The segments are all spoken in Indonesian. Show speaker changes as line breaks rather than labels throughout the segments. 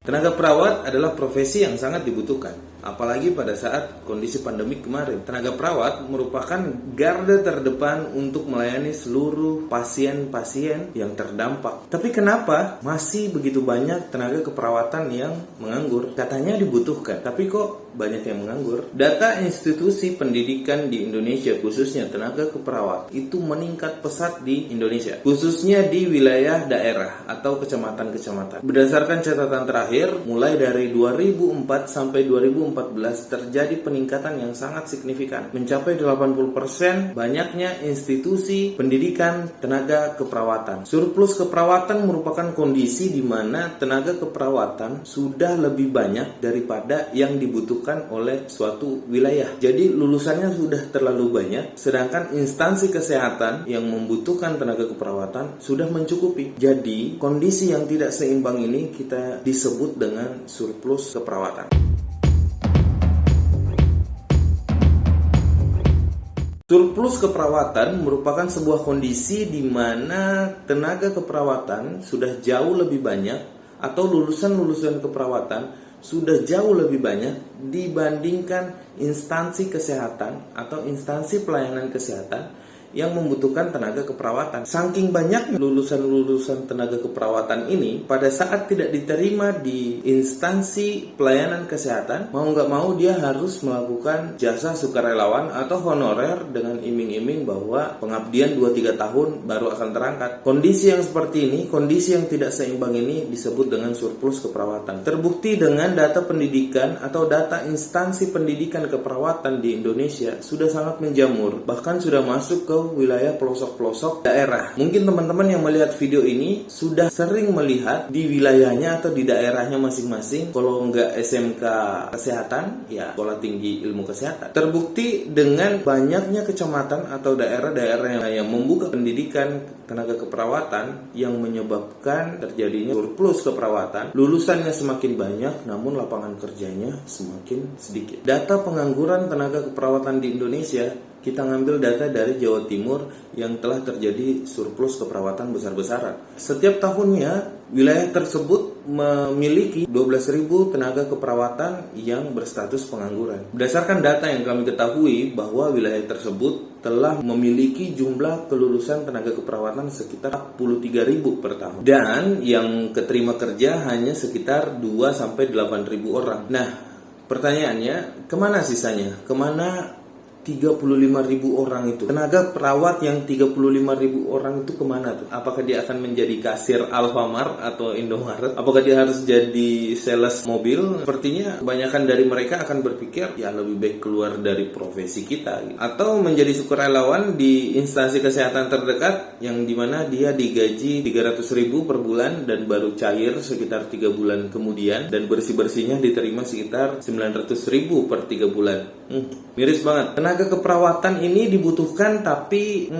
Tenaga perawat adalah profesi yang sangat dibutuhkan, apalagi pada saat kondisi pandemik kemarin. Tenaga perawat merupakan garda terdepan untuk melayani seluruh pasien-pasien yang terdampak. Tapi kenapa masih begitu banyak tenaga keperawatan yang menganggur? Katanya dibutuhkan, tapi kok banyak yang menganggur? Data institusi pendidikan di Indonesia, khususnya tenaga keperawat, itu meningkat pesat di Indonesia, khususnya di wilayah daerah atau kecamatan-kecamatan. Berdasarkan catatan terakhir, mulai dari 2004 sampai 2014 terjadi peningkatan yang sangat signifikan, mencapai 80% banyaknya institusi pendidikan tenaga keperawatan. Surplus keperawatan merupakan kondisi di mana tenaga keperawatan sudah lebih banyak daripada yang dibutuhkan oleh suatu wilayah. Jadi lulusannya sudah terlalu banyak, sedangkan instansi kesehatan yang membutuhkan tenaga keperawatan sudah mencukupi. Jadi kondisi yang tidak seimbang ini kita disebut dengan surplus keperawatan. Surplus keperawatan merupakan sebuah kondisi di mana tenaga keperawatan sudah jauh lebih banyak atau lulusan-lulusan keperawatan sudah jauh lebih banyak dibandingkan instansi kesehatan atau instansi pelayanan kesehatan yang membutuhkan tenaga keperawatan. Saking banyak lulusan-lulusan tenaga keperawatan ini, pada saat tidak diterima di instansi pelayanan kesehatan, mau nggak mau dia harus melakukan jasa sukarelawan atau honorer dengan iming-iming bahwa pengabdian 2-3 tahun baru akan terangkat. Kondisi yang seperti ini, kondisi yang tidak seimbang ini disebut dengan surplus keperawatan. Terbukti dengan data pendidikan atau data instansi pendidikan keperawatan di Indonesia sudah sangat menjamur, bahkan sudah masuk ke wilayah pelosok-pelosok daerah. Mungkin teman-teman yang melihat video ini sudah sering melihat di wilayahnya atau di daerahnya masing-masing, kalau nggak SMK kesehatan, ya sekolah tinggi ilmu kesehatan. Terbukti dengan banyaknya kecamatan atau daerah-daerah yang membuka pendidikan tenaga keperawatan yang menyebabkan terjadinya surplus keperawatan. Lulusannya semakin banyak, namun lapangan kerjanya semakin sedikit. Data pengangguran tenaga keperawatan di Indonesia, kita ngambil data dari Jawa Timur yang telah terjadi surplus keperawatan besar-besaran. Setiap tahunnya wilayah tersebut memiliki 12.000 tenaga keperawatan yang berstatus pengangguran. Berdasarkan data yang kami ketahui bahwa wilayah tersebut telah memiliki jumlah kelulusan tenaga keperawatan sekitar 43.000 per tahun. Dan yang keterima kerja hanya sekitar 2-8.000 orang. Nah, pertanyaannya, kemana sisanya? Kemana 35.000 orang itu? Tenaga perawat yang 35.000 orang itu kemana tuh? Apakah dia akan menjadi kasir Alfamart atau Indomaret? Apakah dia harus jadi sales mobil? Sepertinya kebanyakan dari mereka akan berpikir, ya lebih baik keluar dari profesi kita gitu. Atau menjadi sukarelawan di instansi kesehatan terdekat yang dimana dia digaji 300.000 per bulan dan baru cair sekitar 3 bulan kemudian, dan bersih-bersihnya diterima sekitar 900.000 per 3 bulan. Miris banget. Tenaga keperawatan ini dibutuhkan tapi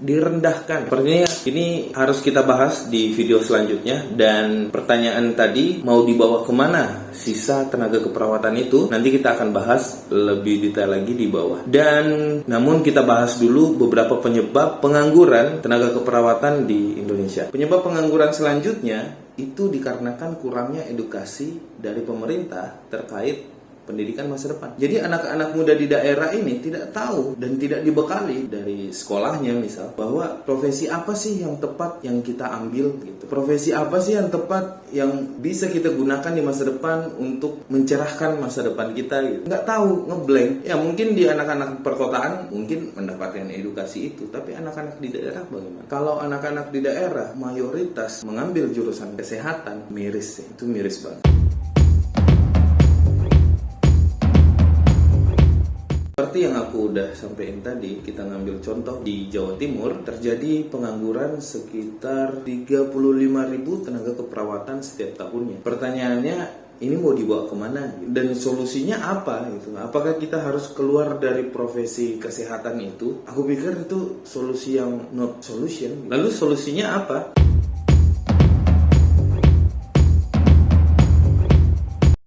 direndahkan. Sepertinya ini harus kita bahas di video selanjutnya. Dan pertanyaan tadi, mau dibawa kemana sisa tenaga keperawatan itu? Nanti kita akan bahas lebih detail lagi di bawah. Dan namun kita bahas dulu beberapa penyebab pengangguran tenaga keperawatan di Indonesia. Penyebab pengangguran selanjutnya itu dikarenakan kurangnya edukasi dari pemerintah terkait pendidikan masa depan. Jadi anak-anak muda di daerah ini tidak tahu dan tidak dibekali dari sekolahnya misal bahwa profesi apa sih yang tepat yang kita ambil gitu. Profesi apa sih yang tepat yang bisa kita gunakan di masa depan untuk mencerahkan masa depan kita gitu. Nggak tahu, ngeblank. Ya mungkin di anak-anak perkotaan mungkin mendapatkan edukasi itu, tapi anak-anak di daerah bagaimana? Kalau anak-anak di daerah mayoritas mengambil jurusan kesehatan, miris, itu miris banget. Seperti yang aku udah sampaikan tadi, kita ngambil contoh di Jawa Timur, terjadi pengangguran sekitar 35.000 tenaga keperawatan setiap tahunnya. Pertanyaannya, ini mau dibawa kemana? Dan solusinya apa? Gitu. Apakah kita harus keluar dari profesi kesehatan itu? Aku pikir itu solusi yang not solution. Lalu solusinya apa?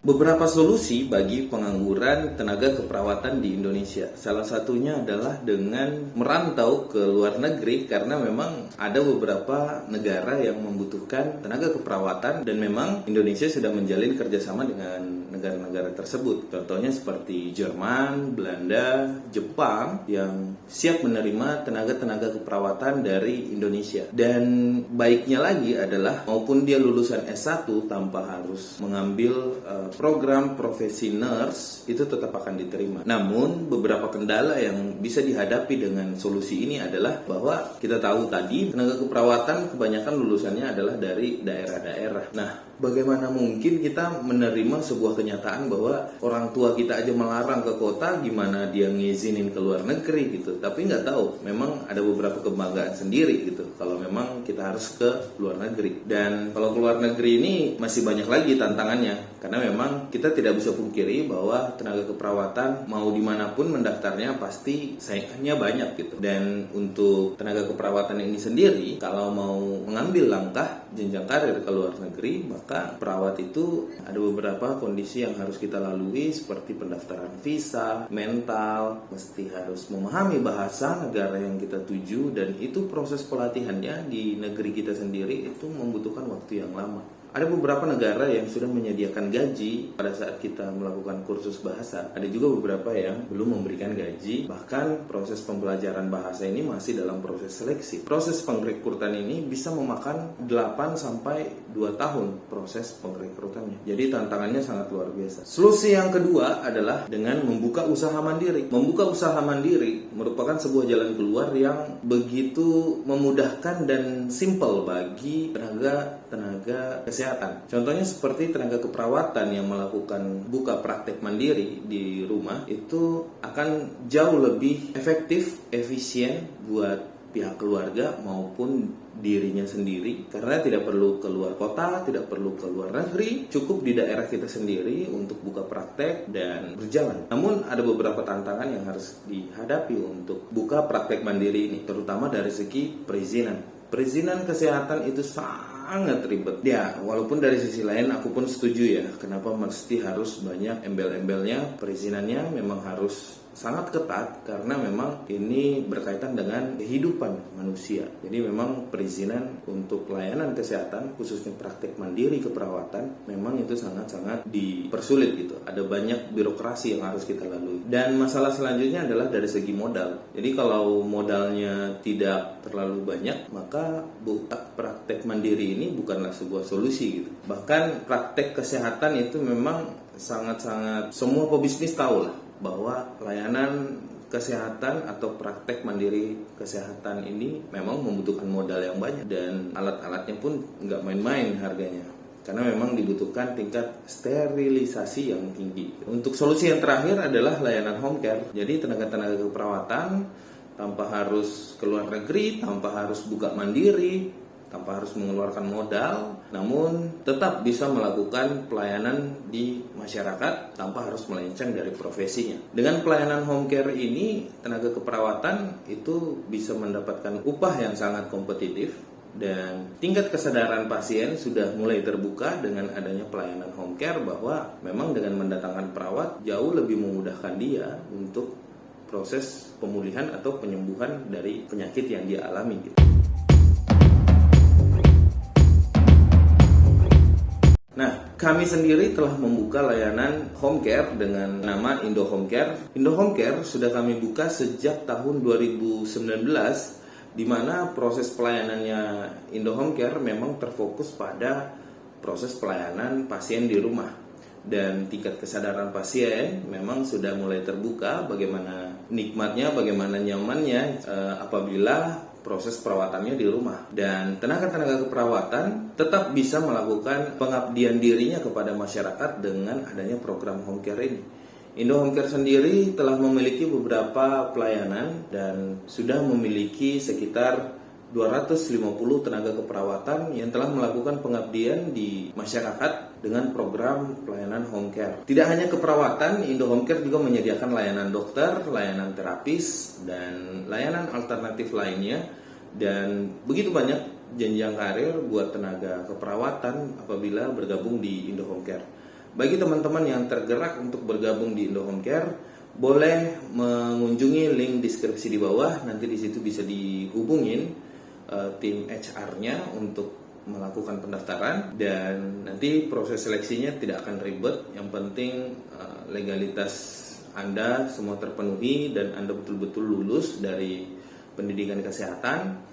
beberapa solusi bagi pengangguran tenaga keperawatan di Indonesia. Salah satunya adalah dengan merantau ke luar negeri, karena memang ada beberapa negara yang membutuhkan tenaga keperawatan dan memang Indonesia sudah menjalin kerjasama dengan negara-negara tersebut. Contohnya seperti Jerman, Belanda, Jepang yang siap menerima tenaga-tenaga keperawatan dari Indonesia. Dan baiknya lagi adalah maupun dia lulusan S1 tanpa harus mengambil program profesi nurse, itu tetap akan diterima. Namun beberapa kendala yang bisa dihadapi dengan solusi ini adalah bahwa kita tahu tadi tenaga keperawatan kebanyakan lulusannya adalah dari daerah-daerah. Nah, bagaimana mungkin kita menerima sebuah kenyataan bahwa orang tua kita aja melarang ke kota, gimana dia ngizinin ke luar negeri gitu. Tapi nggak tahu, memang ada beberapa kebanggaan sendiri gitu kalau memang kita harus ke luar negeri. Dan kalau ke luar negeri ini masih banyak lagi tantangannya, karena memang kita tidak bisa pungkiri bahwa tenaga keperawatan mau dimanapun mendaftarnya pasti saingannya banyak gitu. Dan untuk tenaga keperawatan ini sendiri, kalau mau mengambil langkah jenjang karir ke luar negeri, maka perawat itu ada beberapa kondisi yang harus kita lalui, seperti pendaftaran visa, mental, mesti harus memahami bahasa negara yang kita tuju, dan itu proses pelatihannya di negeri kita sendiri itu membutuhkan waktu yang lama. Ada beberapa negara yang sudah menyediakan gaji pada saat kita melakukan kursus bahasa. Ada juga beberapa yang belum memberikan gaji. Bahkan proses pembelajaran bahasa ini masih dalam proses seleksi. Proses pengrekrutan ini bisa memakan 8 sampai 2 tahun proses pengrekrutannya. Jadi tantangannya sangat luar biasa. Solusi yang kedua adalah dengan membuka usaha mandiri. Membuka usaha mandiri merupakan sebuah jalan keluar yang begitu memudahkan dan simple bagi tenaga kesehatan. Contohnya seperti tenaga keperawatan yang melakukan buka praktek mandiri di rumah, itu akan jauh lebih efektif, efisien buat pihak keluarga maupun dirinya sendiri, karena tidak perlu keluar kota, tidak perlu keluar negeri, cukup di daerah kita sendiri untuk buka praktek dan berjalan. Namun ada beberapa tantangan yang harus dihadapi untuk buka praktek mandiri ini, terutama dari segi perizinan. Perizinan kesehatan itu sangat ribet. Ya, walaupun dari sisi lain aku pun setuju ya, kenapa mesti harus banyak embel-embelnya. Perizinannya memang harus sangat ketat karena memang ini berkaitan dengan kehidupan manusia. Jadi memang perizinan untuk layanan kesehatan, khususnya praktek mandiri keperawatan, memang itu sangat-sangat dipersulit gitu. Ada banyak birokrasi yang harus kita lalui. Dan masalah selanjutnya adalah dari segi modal. Jadi kalau modalnya tidak terlalu banyak, maka buka praktek mandiri ini bukanlah sebuah solusi gitu. Bahkan praktek kesehatan itu memang sangat-sangat, semua pebisnis tahu lah bahwa layanan kesehatan atau praktek mandiri kesehatan ini memang membutuhkan modal yang banyak, dan alat-alatnya pun nggak main-main harganya, karena memang dibutuhkan tingkat sterilisasi yang tinggi. Untuk solusi yang terakhir adalah layanan home care. Jadi tenaga-tenaga keperawatan tanpa harus keluar negeri, tanpa harus buka mandiri, tanpa harus mengeluarkan modal, namun tetap bisa melakukan pelayanan di masyarakat tanpa harus melenceng dari profesinya. Dengan pelayanan home care ini, tenaga keperawatan itu bisa mendapatkan upah yang sangat kompetitif, dan tingkat kesadaran pasien sudah mulai terbuka dengan adanya pelayanan home care, bahwa memang dengan mendatangkan perawat jauh lebih memudahkan dia untuk proses pemulihan atau penyembuhan dari penyakit yang dia alami gitu. Nah, kami sendiri telah membuka layanan home care dengan nama Indo Home Care. Indo Home Care sudah kami buka sejak tahun 2019, di mana proses pelayanannya Indo Home Care memang terfokus pada proses pelayanan pasien di rumah. Dan tingkat kesadaran pasien memang sudah mulai terbuka, bagaimana nikmatnya, bagaimana nyamannya apabila proses perawatannya di rumah. Dan tenaga-tenaga keperawatan tetap bisa melakukan pengabdian dirinya kepada masyarakat dengan adanya program home care ini. Indo Home Care sendiri telah memiliki beberapa pelayanan dan sudah memiliki sekitar 250 tenaga keperawatan yang telah melakukan pengabdian di masyarakat dengan program pelayanan home care. Tidak hanya keperawatan, Indo Home Care juga menyediakan layanan dokter, layanan terapis, dan layanan alternatif lainnya. Dan begitu banyak jenjang karir buat tenaga keperawatan apabila bergabung di Indo Home Care. Bagi teman-teman yang tergerak untuk bergabung di Indo Home Care, boleh mengunjungi link deskripsi di bawah. Nanti di situ bisa dihubungin tim HR-nya untuk melakukan pendaftaran, dan nanti proses seleksinya tidak akan ribet. Yang penting legalitas Anda semua terpenuhi dan Anda betul-betul lulus dari pendidikan kesehatan,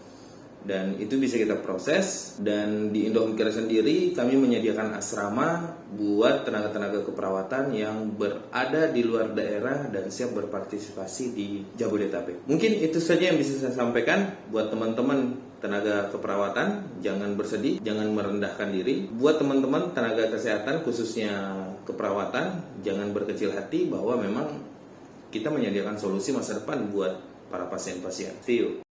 dan itu bisa kita proses. Dan di Indo Home Care sendiri kami menyediakan asrama buat tenaga-tenaga keperawatan yang berada di luar daerah dan siap berpartisipasi di Jabodetabek. Mungkin itu saja yang bisa saya sampaikan buat teman-teman tenaga keperawatan. Jangan bersedih, jangan merendahkan diri. Buat teman-teman tenaga kesehatan khususnya keperawatan, jangan berkecil hati bahwa memang kita menyediakan solusi masa depan buat para pasien-pasien. See you.